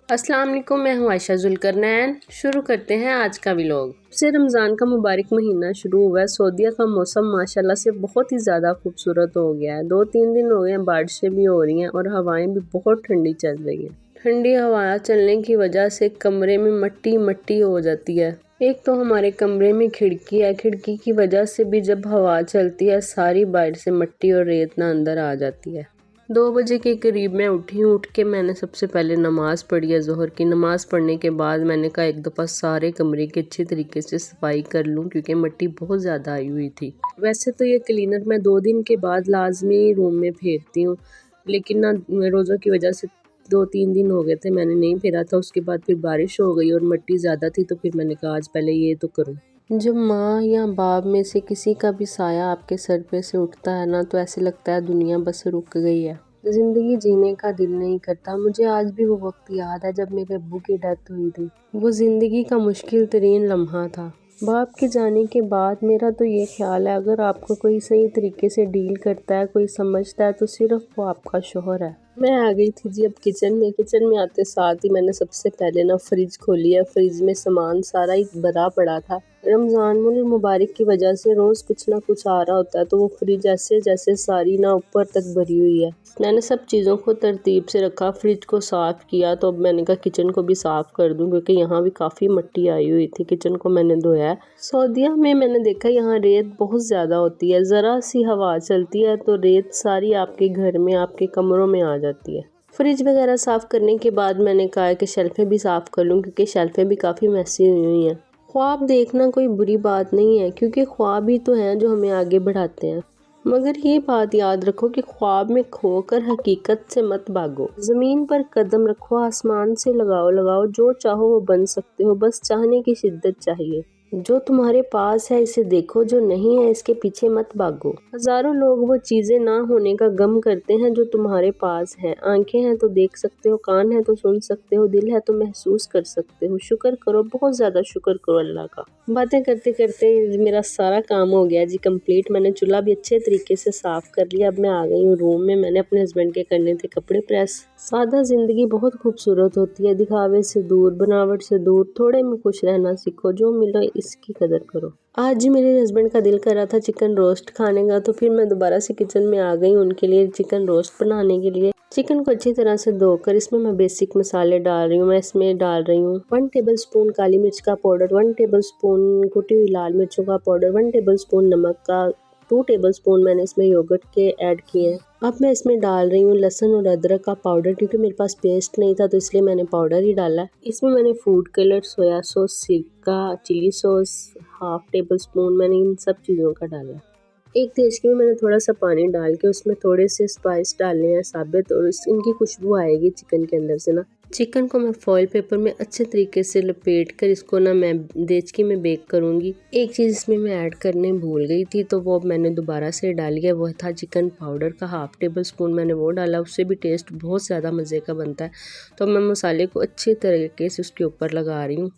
अस्सलाम वालेकुम, मैं हूँ आयशा जुल्करनैन। शुरू करते हैं आज का व्लॉग। से रमज़ान का मुबारक महीना शुरू हुआ है। सऊदीया का मौसम माशाल्लाह से बहुत ही ज़्यादा खूबसूरत हो गया है। 2-3 दिन हो गए हैं, बारिशें भी हो रही हैं और हवाएं भी बहुत ठंडी चल रही हैं। ठंडी हवा चलने की वजह से कमरे में मट्टी मट्टी हो जाती है। एक तो हमारे कमरे में खिड़की है, खिड़की की वजह से भी जब हवा चलती है सारी बाहर से मट्टी और रेत ना अंदर आ जाती है। 2 बजे के करीब मैं उठी हूँ। उठ के मैंने सबसे पहले नमाज़ पढ़ी है ज़ोहर की। नमाज़ पढ़ने के बाद मैंने कहा एक दफ़ा सारे कमरे की अच्छी तरीके से सफाई कर लूँ क्योंकि मिट्टी बहुत ज़्यादा आई हुई थी। वैसे तो ये क्लीनर मैं 2 दिन के बाद लाजमी रूम में फेरती हूँ, लेकिन ना रोज़ों की वजह से 2-3 दिन हो गए थे मैंने नहीं फेरा था। उसके बाद फिर बारिश हो गई और मिट्टी ज़्यादा थी तो फिर मैंने कहा आज पहले ये तो करूँ। जब माँ या बाप में से किसी का भी साया आपके सर पे से उठता है ना तो ऐसे लगता है दुनिया बस रुक गई है, ज़िंदगी जीने का दिल नहीं करता। मुझे आज भी वो वक्त याद है जब मेरे अब्बू की डेथ हुई थी। वो ज़िंदगी का मुश्किल तरीन लम्हा था। बाप के जाने के बाद मेरा तो ये ख्याल है अगर आपको कोई सही तरीके से डील करता है, कोई समझता है तो सिर्फ वो आपका शोहर है। मैं आ गई थी जी अब किचन में आते साथ ही मैंने सबसे पहले ना फ्रिज खोली है। फ्रिज में सामान सारा ही भरा पड़ा था। रमज़ान मुबारक की वजह से रोज़ कुछ ना कुछ आ रहा होता है तो वो फ्रिज ऐसे जैसे सारी ना ऊपर तक भरी हुई है। मैंने सब चीज़ों को तरतीब से रखा, फ्रिज को साफ़ किया तो अब मैंने कहा किचन को भी साफ़ कर दूं क्योंकि यहाँ भी काफ़ी मिट्टी आई हुई थी। किचन को मैंने धोया। सऊदीया में मैंने देखा यहाँ रेत बहुत ज़्यादा होती है। ज़रा सी हवा चलती है तो रेत सारी आपके घर में आपके कमरों में आ जाती है। फ्रिज वगैरह साफ़ करने के बाद मैंने कहा कि शेल्फ़ें भी साफ़ कर लूँ क्योंकि शेल्फ़ें भी काफ़ी मैसी हुई हैं। ख्वाब देखना कोई बुरी बात नहीं है क्योंकि ख्वाब ही तो हैं जो हमें आगे बढ़ाते हैं, मगर ये बात याद रखो कि ख्वाब में खोकर हकीकत से मत भागो। ज़मीन पर कदम रखो, आसमान से लगाओ, जो चाहो वो बन सकते हो, बस चाहने की शिद्दत चाहिए। जो तुम्हारे पास है इसे देखो, जो नहीं है इसके पीछे मत भागो। हजारों लोग वो चीज़ें ना होने का गम करते हैं जो तुम्हारे पास है। आंखें हैं तो देख सकते हो, कान है तो सुन सकते हो, दिल है तो महसूस कर सकते हो। शुक्र करो, बहुत ज़्यादा शुक्र करो अल्लाह का। बातें करते करते मेरा सारा काम हो गया जी कंप्लीट। मैंने चूल्हा भी अच्छे तरीके से साफ़ कर लिया। अब मैं आ गई हूँ रूम में। मैंने अपने हस्बैंड के करने थे कपड़े प्रेस। सादा ज़िंदगी बहुत खूबसूरत होती है, दिखावे से दूर, बनावट से दूर, थोड़े में खुश रहना सीखो, जो मिलो इसकी कदर करो। आज ही मेरे हस्बैंड का दिल कर रहा था चिकन रोस्ट खाने का तो फिर मैं दोबारा से किचन में आ गई उनके लिए चिकन रोस्ट बनाने के लिए। चिकन को अच्छी तरह से धोकर इसमें मैं बेसिक मसाले डाल रही हूँ। मैं इसमें डाल रही हूँ 1 टेबलस्पून काली मिर्च का पाउडर, 1 टेबलस्पून कुटी हुई लाल मिर्चों का पाउडर, 1 टेबलस्पून नमक का, 2 टेबलस्पून मैंने इसमें योगर्ट के ऐड किए हैं। अब मैं इसमें डाल रही हूँ लहसुन और अदरक का पाउडर क्योंकि मेरे पास पेस्ट नहीं था तो इसलिए मैंने पाउडर ही डाला है। इसमें मैंने फूड कलर, सोया सॉस, सिरका, chilli sauce, half tablespoon मैंने इन सब चीज़ों का डाला है। एक देशकी में मैंने थोड़ा सा पानी डाल के उसमें थोड़े से स्पाइस डालने हैं साबित और इनकी खुशबू आएगी चिकन के अंदर से ना। चिकन को मैं फॉइल पेपर में अच्छे तरीके से लपेट कर इसको ना मैं देचकी में बेक करूँगी। एक चीज़ इसमें मैं ऐड करने भूल गई थी तो वो अब मैंने दोबारा से डाली है, वो था चिकन पाउडर का हाफ टेबल स्पून मैंने वो डाला। उससे भी टेस्ट बहुत ज़्यादा मज़े का बनता है। तो मैं मसाले को अच्छे तरीके से उसके ऊपर लगा रही हूँ।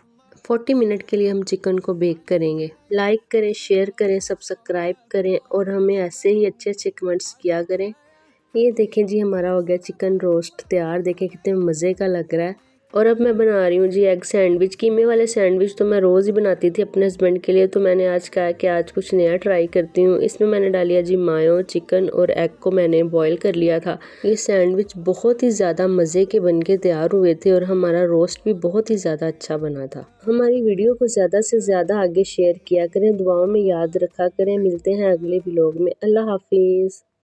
40 मिनट के लिए हम चिकन को बेक करेंगे। लाइक करें, शेयर करें, सब्सक्राइब करें और हमें ऐसे ही अच्छे अच्छे कमेंट्स किया करें। ये देखें जी हमारा हो गया चिकन रोस्ट तैयार। देखें कितने मज़े का लग रहा है। और अब मैं बना रही हूँ जी एग सैंडविच। कीमे वाले सैंडविच तो मैं रोज़ ही बनाती थी अपने हस्बैंड के लिए, तो मैंने आज कहा कि आज कुछ नया ट्राई करती हूँ। इसमें मैंने डालिया जी मायो, चिकन और एग को मैंने बॉईल कर लिया था। ये सैंडविच बहुत ही ज़्यादा मज़े के बन के तैयार हुए थे और हमारा रोस्ट भी बहुत ही ज़्यादा अच्छा बना था। हमारी वीडियो को ज़्यादा से ज़्यादा आगे शेयर किया करें, दुआओं में याद रखा करें। मिलते हैं अगले व्लॉग में। अल्लाह हाफिज़।